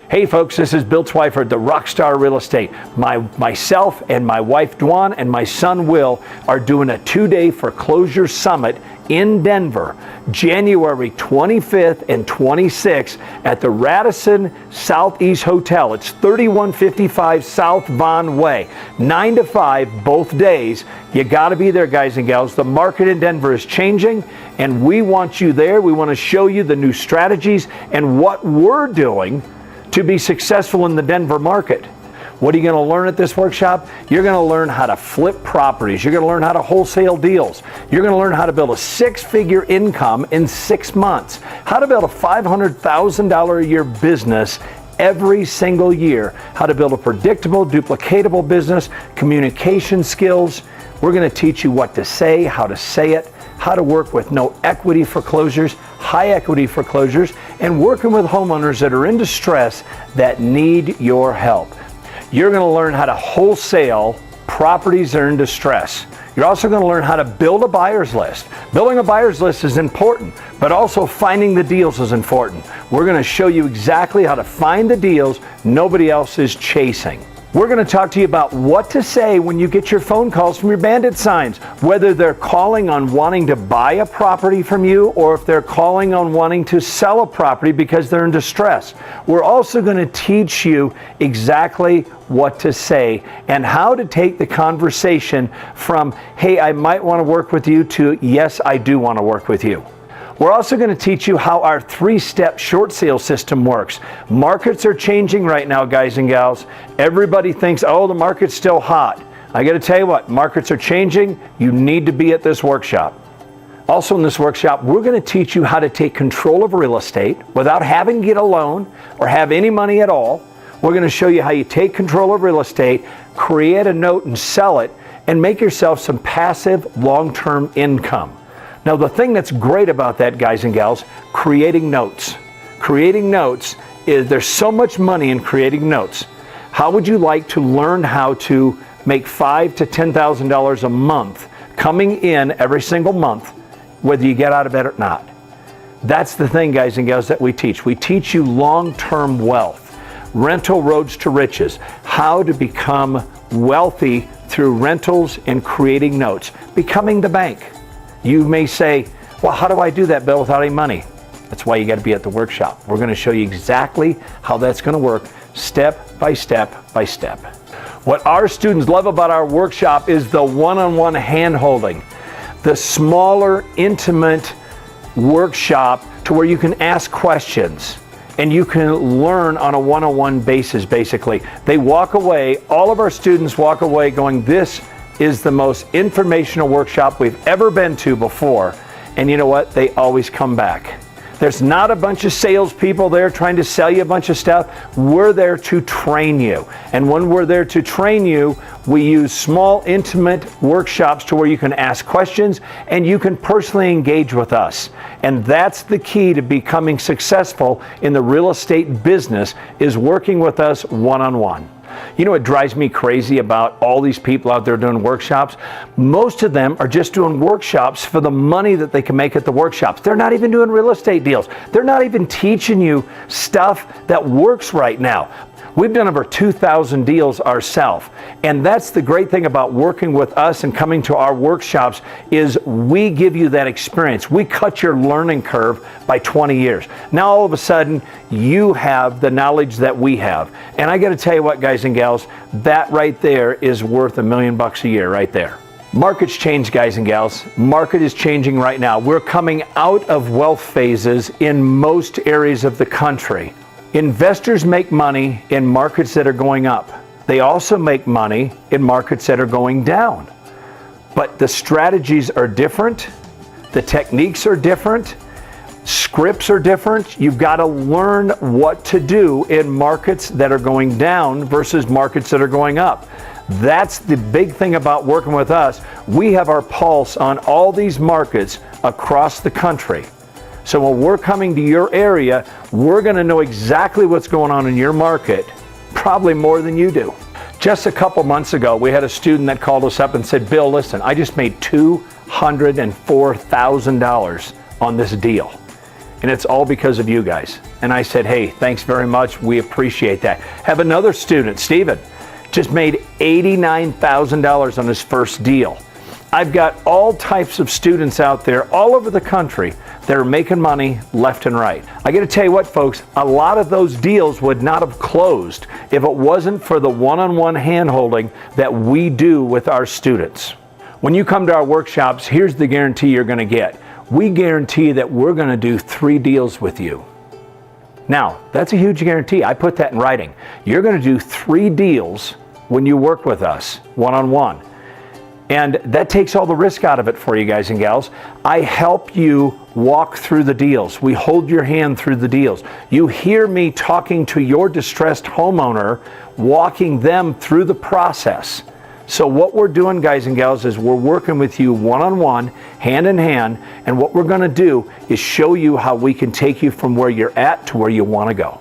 Hey folks, this is Bill Twyford, the Rockstar Real Estate. Myself and my wife Dwan and my son Will are doing a 2-day foreclosure summit in Denver, January 25th and 26th at the Radisson Southeast Hotel. It's 3155 South Vaughn Way, 9 to 5 both days. You got to be there, guys and gals. The market in Denver is changing, and we want you there. We want to show you the new strategies and what we're doing to be successful in the Denver market. What are you going to learn at this workshop? You're going to learn how to flip properties. You're going to learn how to wholesale deals. You're going to learn how to build a 6-figure income in 6 months. How to build a $500,000 a year business every single year. How to build a predictable, duplicatable business, communication skills. We're going to teach you what to say, how to say it, how to work with no equity foreclosures, high equity foreclosures, and working with homeowners that are in distress that need your help. You're going to learn how to wholesale properties that are in distress. You're also going to learn how to build a buyer's list. Building a buyer's list is important, but also finding the deals is important. We're going to show you exactly how to find the deals nobody else is chasing. We're going to talk to you about what to say when you get your phone calls from your bandit signs, whether they're calling on wanting to buy a property from you or if they're calling on wanting to sell a property because they're in distress. We're also going to teach you exactly what to say and how to take the conversation from, hey, I might want to work with you, to, yes, I do want to work with you. We're also going to teach you how our 3-step short sale system works. Markets are changing right now, guys and gals. Everybody thinks, oh, the market's still hot. I got to tell you what, markets are changing. You need to be at this workshop. Also in this workshop, we're going to teach you how to take control of real estate without having to get a loan or have any money at all. We're going to show you how you take control of real estate, create a note and sell it, and make yourself some passive long-term income. Now, the thing that's great about that, guys and gals, creating notes. Creating notes is, there's so much money in creating notes. How would you like to learn how to make $5,000 to $10,000 a month coming in every single month, whether you get out of bed or not? That's the thing, guys and gals, that we teach. We teach you long-term wealth, rental roads to riches, how to become wealthy through rentals and creating notes, becoming the bank. You may say, well, how do I do that, Bill, without any money? That's why you got to be at the workshop. We're going to show you exactly how that's going to work, step by step by step. What our students love about our workshop is the one-on-one hand-holding, the smaller, intimate workshop to where you can ask questions and you can learn on a one-on-one basis, basically. They walk away, all of our students walk away going, this is the most informational workshop we've ever been to before. And you know what? They always come back. There's not a bunch of salespeople there trying to sell you a bunch of stuff. We're there to train you. And when we're there to train you, we use small, intimate workshops to where you can ask questions and you can personally engage with us. And that's the key to becoming successful in the real estate business, is working with us one-on-one. You know what drives me crazy about all these people out there doing workshops? Most of them are just doing workshops for the money that they can make at the workshops. They're not even doing real estate deals. They're not even teaching you stuff that works right now. We've done over 2,000 deals ourselves. And that's the great thing about working with us and coming to our workshops, is we give you that experience. We cut your learning curve by 20 years. Now all of a sudden, you have the knowledge that we have. And I got to tell you what, guys and gals, that right there is worth $1 million a year right there. Markets change, guys and gals. Market is changing right now. We're coming out of wealth phases in most areas of the country. Investors make money in markets that are going up. They also make money in markets that are going down. But the strategies are different. The techniques are different. Scripts are different. You've got to learn what to do in markets that are going down versus markets that are going up. That's the big thing about working with us. We have our pulse on all these markets across the country. So when we're coming to your area, we're going to know exactly what's going on in your market, probably more than you do. Just a couple months ago, we had a student that called us up and said, Bill, listen, I just made $204,000 on this deal. And it's all because of you guys. And I said, hey, thanks very much. We appreciate that. Have another student, Stephen, just made $89,000 on his first deal. I've got all types of students out there all over the country that are making money left and right. I got to tell you what, folks, a lot of those deals would not have closed if it wasn't for the one-on-one hand-holding that we do with our students. When you come to our workshops, here's the guarantee you're going to get. We guarantee that we're going to do 3 deals with you. Now, that's a huge guarantee. I put that in writing. You're going to do 3 deals when you work with us one-on-one. And that takes all the risk out of it for you guys and gals. I help you walk through the deals. We hold your hand through the deals. You hear me talking to your distressed homeowner, walking them through the process. So what we're doing, guys and gals, is we're working with you one-on-one, hand in hand, and what we're going to do is show you how we can take you from where you're at to where you want to go.